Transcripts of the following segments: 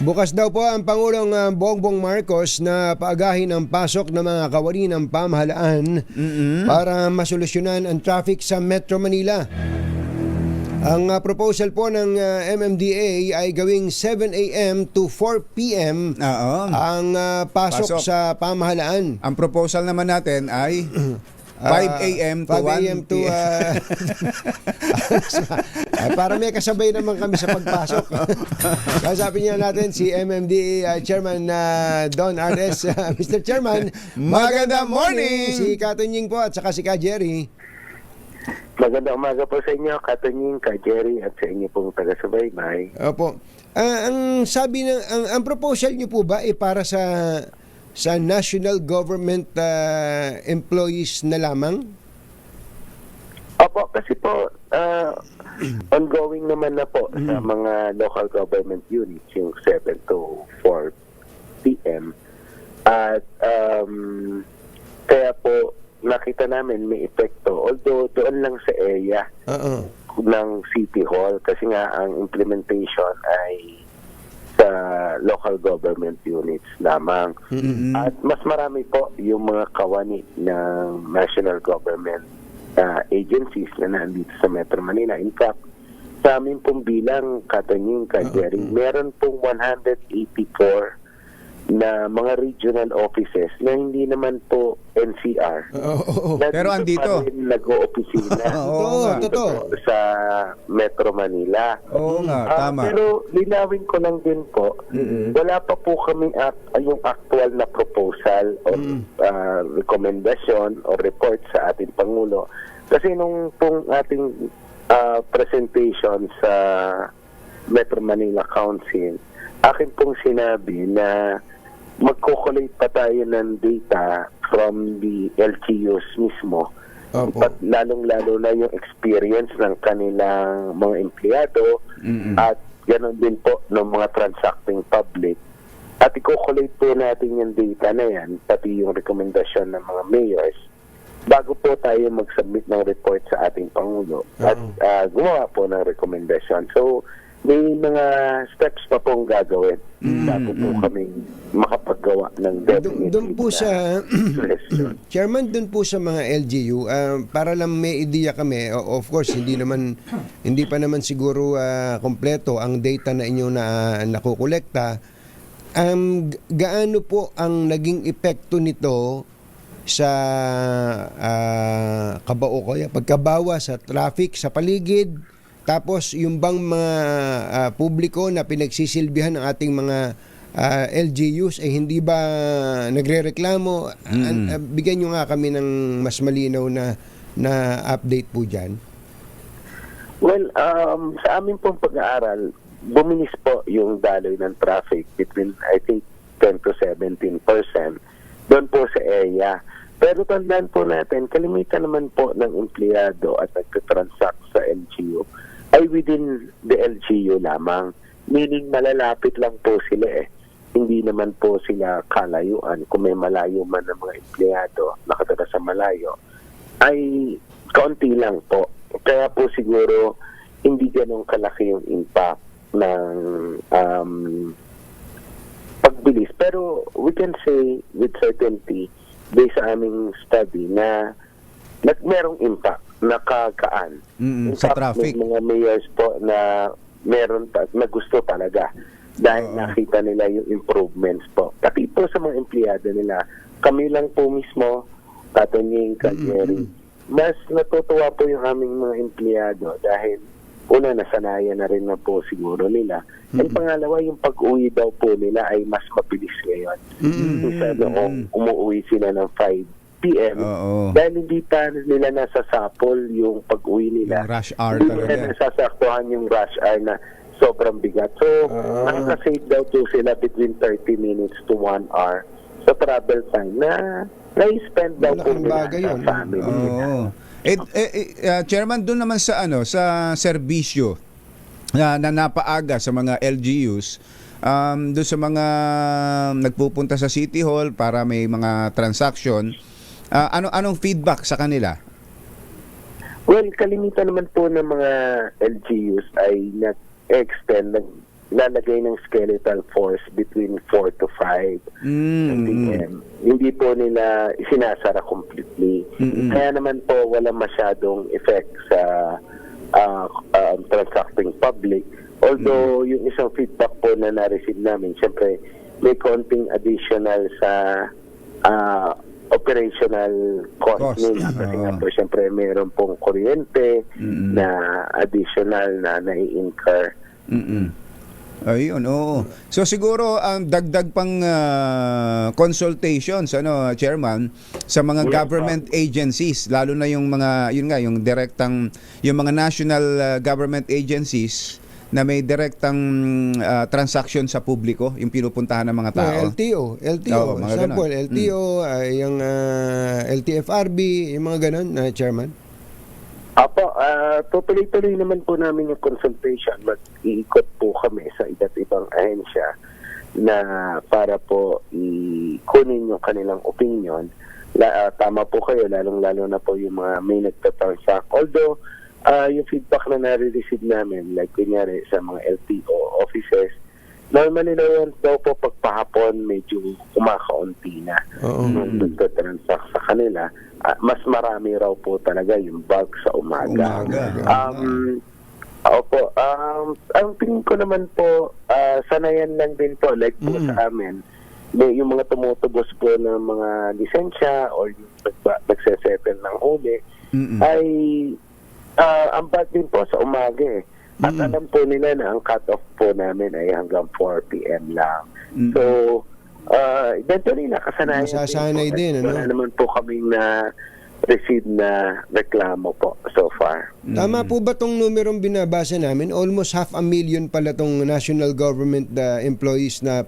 Bukas daw po ang Pangulong Bongbong Marcos na paagahin ang pasok ng mga kawani ng pamahalaan para masolusyonan ang traffic sa Metro Manila. Ang proposal po ng MMDA ay gawing 7 a.m. to 4 p.m. ang pasok sa pamahalaan. Ang proposal naman natin ay 5 a.m. to 1 p.m. Para may kasabay naman kami sa pagpasok. Sabi niya natin si MMDA Chairman Don Ardes. Mr. Chairman, magandang morning! Si Katunying po at saka si Ka Jerry. Magandang umaga po sa inyo, Katunying, Ka Jerry at sa inyo pong taga-subaybay. Opo. Ang sabi ng ang proposal niyo po ba ay para sa national government employees na lamang? Opo, kasi po ongoing naman na po sa mga local government units yung 7 to 4 p.m. At kaya po nakita namin may epekto, although doon lang sa area ng City Hall kasi nga ang implementation ay sa local government units lamang. At mas marami po yung mga kawani ng national government agencies na nandito sa Metro Manila. In fact, sa amin pong bilang, Katunying, Ka Jerry, meron pong 184 na mga regional offices na hindi naman po NCR. Pero andito. Nag-o-opisina Totoo. sa Metro Manila. Oo nga, tama. Pero linawin ko lang din po, wala pa po kami yung actual na proposal o rekomendasyon o report sa ating Pangulo. Kasi nung pong ating presentation sa Metro Manila Council, akin pong sinabi na magko-collate pa tayo ng data from the LGUs mismo. Lalong-lalo na yung experience ng kanilang mga empleyado at ganoon din po ng mga transacting public. At i-collate po natin yung data na yan, pati yung rekomendasyon ng mga mayors, bago po tayo mag-submit ng report sa ating Pangulo at gumawa po ng rekomendasyon. So, may mga steps pa pong gagawin bago po kami makapaggawa ng definite. Doon po sa Chairman, doon po sa mga LGU, para lang may ideya kami, of course hindi pa naman siguro kompleto ang data na inyo na nakukolekta. Gaano po ang naging epekto nito sa pagkabawa sa traffic sa paligid? Tapos yung bang mga publiko na pinagsisilbihan ng ating mga LGUs ay hindi ba nagrereklamo? Bigyan nyo nga kami ng mas malinaw na update po dyan. Well, sa amin pong pag-aaral, buminis po yung daloy ng traffic between I think 10 to 17% doon po sa area. Pero tandaan po natin, kalimitan naman po ng empleyado at nagtatransact sa LGU ay within the LGU lamang. Meaning malalapit lang po sila Hindi naman po sila kalayuan. Kung may malayo man ng mga empleyado nakatira sa malayo, ay kaunti lang po. Kaya po siguro hindi ganun kalaki yung impact ng pagbilis. Pero we can say with certainty, based sa aming study, na merong impact, nakakaan. Sa traffic. May mga mayors po na meron na gusto talaga dahil nakita nila yung improvements po. Pati po sa mga empleyado nila, kami lang po mismo, Katunying, Ka Jerry, mas natutuwa po yung aming mga empleyado dahil una, nasanayan na rin na po siguro nila. At pangalawa, yung pag-uwi daw po nila ay mas mabilis ngayon. Isa noong umuwi sila ng 5 p.m. Dahil hindi pa nila nasasapol yung pag-uwi nila. Yung rush hour hindi talaga. nila nasasaktuhan yung rush hour na sobrang bigat. So, nakaka-save daw po sila between 30 minutes to 1 hour sa travel time na na-spend daw po nila sa family nila. Chairman, doon naman sa sa serbisyo na napaaga sa mga LGUs, doon sa mga nagpupunta sa City Hall para may mga transaction, anong feedback sa kanila? Well, kalimitan naman po ng mga LGUs ay nag-extend, lalagay ng skeletal force between 4 to 5 p.m. Hindi po nila sinasara completely. Kaya naman po walang masyadong effect sa transacting public. Although yung isang feedback po na na-receive namin, syempre may konting additional sa operational cost nila. Kasi nga po syempre mayroon pong kuryente na additional na nai-incur. Ayun, oo. So siguro ang dagdag pang consultations, Chairman, sa mga government agencies, lalo na yung mga, yun nga, yung direktang, yung mga national government agencies na may direktang transaction sa publiko, yung pinupuntahan ng mga tao. LTO. Oo, mga Example, ganon. LTO, yung LTFRB, yung mga ganon, Chairman. Apo, tutuloy-tuloy naman po namin yung consultation. Mag-iikot po kami sa iba't ibang ahensya na para po kunin yung kanilang opinion. Tama po kayo, lalong-lalo na po yung mga may nagtatransact. Although, yung feedback na nare-receive namin, like kunyari sa mga LTO offices, normally na yan daw po pagpahapon medyo kumakaunti na yung nagtatransact sa kanila. Mas marami raw po talaga yung bug sa umaga. Opo, ang tingin ko naman po, sanayan lang din po, like po sa amin, yung mga tumutubos po ng mga lisensya or yung nagsesettle ng huli, ay ang bad din po sa umaga eh. At alam po nila na ang cut-off po namin ay hanggang 4 p.m. lang. So, eventually nakasanayan Masasanay din, Wala naman po kaming na-receive na reklamo po so far. Tama po ba tong numerong binabasa namin? Almost 500,000 pala tong national government employees na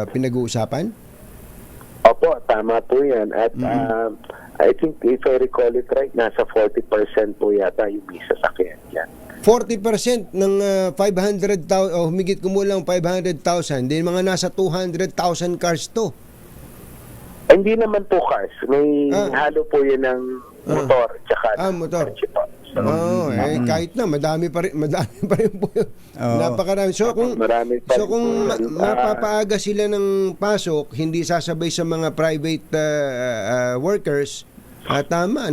pinag-uusapan? Opo, tama po yan. At I think if I recall it right, nasa 40% po yata yung may sasakyan yan. 40% ng 500,000 o humigit kumulang 500,000, din mga nasa 200,000 cars to. Hindi naman po cars. May halo po yun ng motor tsaka motor. So, kahit na madami pa rin po yun. Napakarami. So kung mapapaaga sila ng pasok, hindi sasabay sa mga private workers, tama,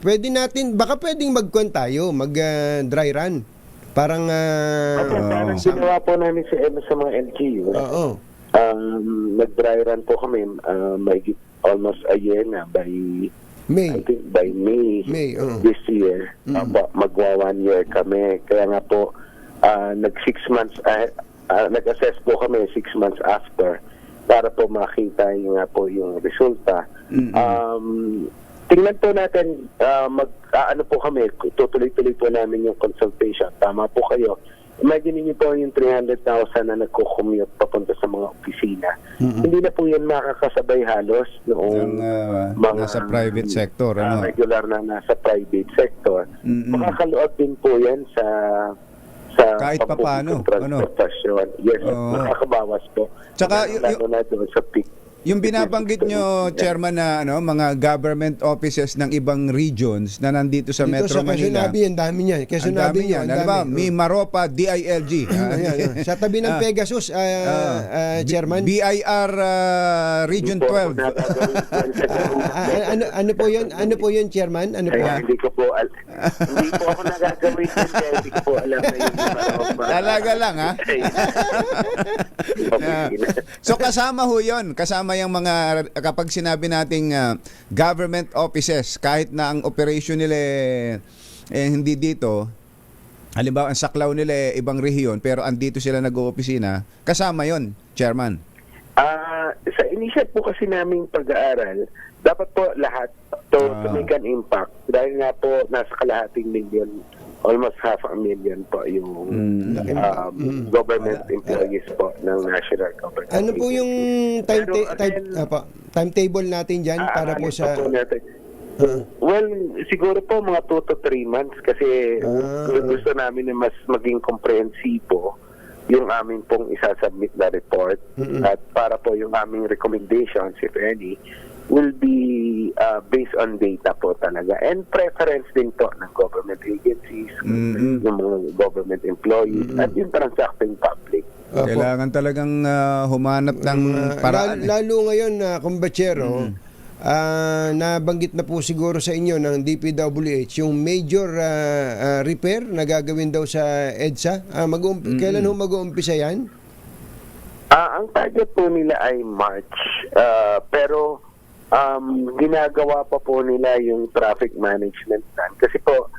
pwede natin, baka pwedeng mag-con tayo, mag-dry run. Parang parang ginawa po namin sa mga LGU. Nag-dry run po kami almost a year na by May. I think by May this year. Magwa 1 year kami. Kaya nga po nag 6 months nag-assess po kami 6 months after para po makita yung nga po yung resulta. Tingnan po natin, ano po kami, tutuloy-tuloy po namin yung consultation. Tama po kayo. Imagine niyo po yung 300,000 na nagko-commute papunta sa mga opisina. Hindi na po yan makakasabay halos noong mga nasa private sector. Regular na nasa private sector. Makakaluag din po yan sa kahit papaano. Transportasyon. Yes, makakabawas po. Tsaka lalo na doon sa peak. Yung binabanggit nyo, Chairman, na mga government offices ng ibang regions na nandito sa Metro Manila. Dito sa Quezon dami niyan. Quezon dami niyan. Diba? Mimaropa, DILG. Sa tabi ng Pegasus, Chairman. BIR Region 12. Ano po yun? Ano po yun, Chairman? Ano po? Hindi ko po ako nagagawin yun. Hindi ko po alam na yung Mimaropa. Talaga lang, ha? So kasama ho yun. Kasama yung mga, kapag sinabi nating government offices, kahit na ang operation nila hindi dito, halimbawa ang saklaw nila ibang rehiyon, pero andito sila nag-oopisina, kasama yon, Chairman. Sa initial po kasi naming pag-aaral, dapat po lahat to make an impact. Dahil nga po nasa kalahating milyon, almost 500,000 po yung government employees po ng national government. Ano po yung timetable natin dyan para po sa... Well, siguro po mga 2 to 3 months kasi gusto namin na mas maging komprehensibo yung aming pong isasubmit na report at para po yung aming recommendations, if any, will be based on data po talaga and preference din po ng government agencies, yung mga government employees at yung transacting public. Kailangan talagang humanap ng paraan. Lalo ngayon na kumbatsero, nabanggit na po siguro sa inyo ng DPWH yung major repair na gagawin daw sa EDSA. Kailan ho mag-uumpisa yan? Ang target po nila ay March. Pero ginagawa pa po nila yung traffic management plan. Kasi po,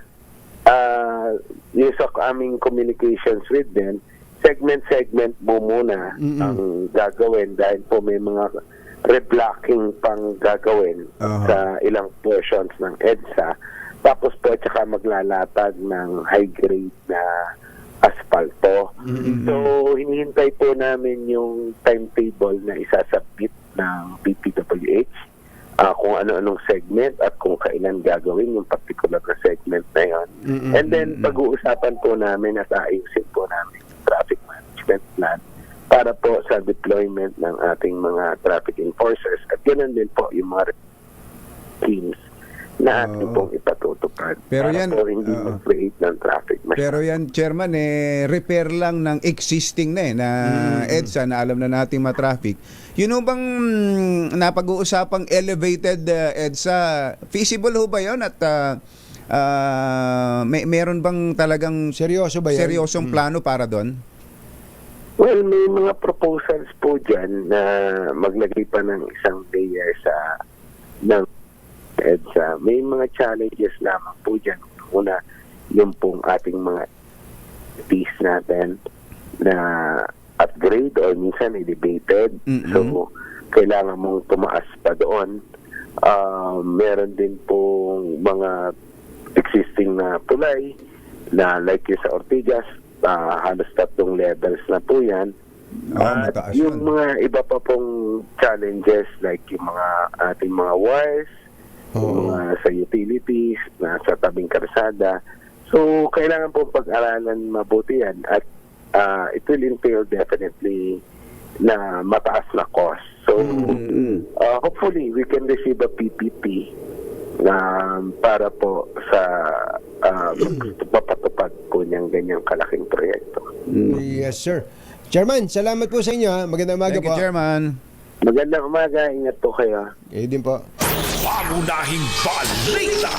yung sa aming communications with them, segment mo muna ang gagawin dahil po may mga reblocking pang gagawin sa ilang portions ng EDSA. Tapos po, tsaka maglalatag ng high-grade na asfalto. So, hinihintay po namin yung timetable na isasubmit ng DPWH, kung ano-anong segment at kung kailan gagawin yung particular na segment na yun. And then, pag-uusapan po namin at ayusin po namin yung traffic management plan para po sa deployment ng ating mga traffic enforcers. At ganoon din po yung mga teams na ating pong ipatutupad Pero para yan, po hindi mag-create ng traffic masyado. Pero yan, Chairman, repair lang ng existing na EDSA na alam na nating ma-traffic. Yun ho bang napag-uusapang elevated EDSA, feasible ho ba yun? At meron bang talagang Seryoso ba yan? seryosong plano para doon? Well, may mga proposals po dyan na maglagay pa ng isang layer ng EDSA. May mga challenges lamang po dyan. Una, yung pong ating mga piece natin na upgrade or minsan elevated. So, kailangan mong tumaas pa doon. Meron din pong mga existing na tulay na like yung sa Ortigas, halos 3 levels na po yan. At mataas yung yun. mga iba pa pong challenges like yung mga ating mga wires, yung mga sa utilities, na sa tabing karsada. So, kailangan po pag-aralan mabuti yan at it will entail definitely na mataas na cost. So, hopefully, we can receive a PPP para po sa papatupad po niyang ganyang kalaking proyekto. Yes, sir. Chairman, salamat po sa inyo. Magandang umaga Thank po. you, Chairman. Magandang umaga, ingat po kayo. Din po. Pangunahing balita